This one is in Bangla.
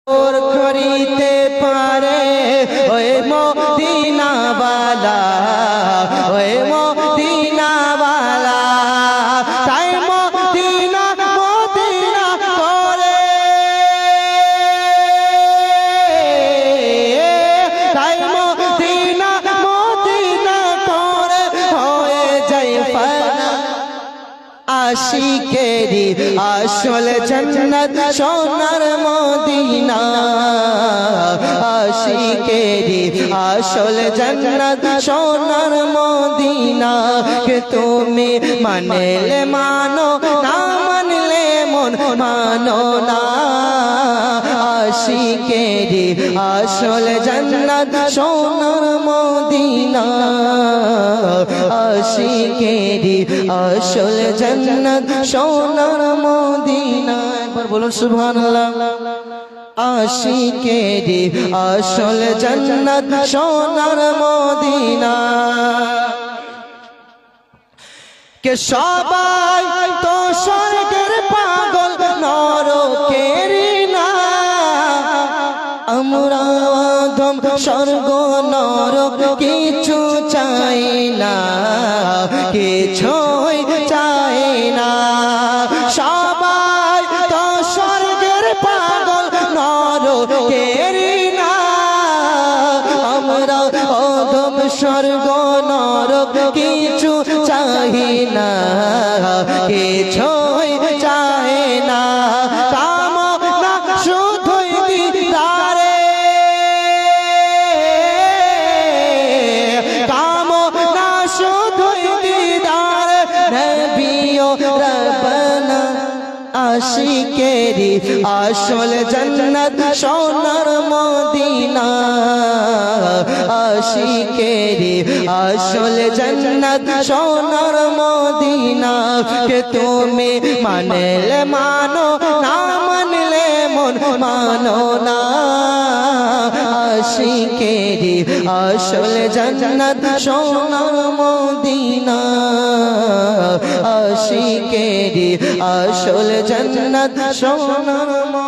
ওর করিতে পারে ওই মদিনাওয়ালা, ওই মদিনাওয়ালা, তাই মদিনা মদিনা করে, তাই মদিনা মদিনা করে হয়ে যায় ফানা। আশিকেরি আসল জান্নাত সোনার মদিনা, আশিকেরি আসল জান্নাত সোনার মদিনা। কে তুমি মানলে মানো, না মানলে মন মানো না। আশিকেরি আসল জান্নাত সোনার মদিনা, আশিকেরি আসল জান্নাত সোনার মদিনা। একবার বলুন সুবহানাল্লাহ। আশিকেরি আসল জান্নাত সোনার মদিনা। কে সবাই তো স্বর্গের পাগল, নরকের না। আমরা আদম স্বর্গ নরক কিছু চাই না, কিছুই চাই না। সবাই তো স্বর্গের পাগল, নরকের না। আমরা আদম স্বর্গ নরক কিছু চাই না, কিছুই চাই না। কামনা শুধুই দিদারে, কামনা শুধুই দিদারে নবী ও রব্বানা। আশিকেরি আসল জান্নাত সোনার মদিনা, আশিকেরি আসল জান্নাত সোনার মদিনা। কে তুমি মানলে মানো, না মানলে মন মানো না। আশিকেরি আসল জান্নাত সোনার মদিনা, আশিকেরি আসল জান্নাত সোনার মদিনা।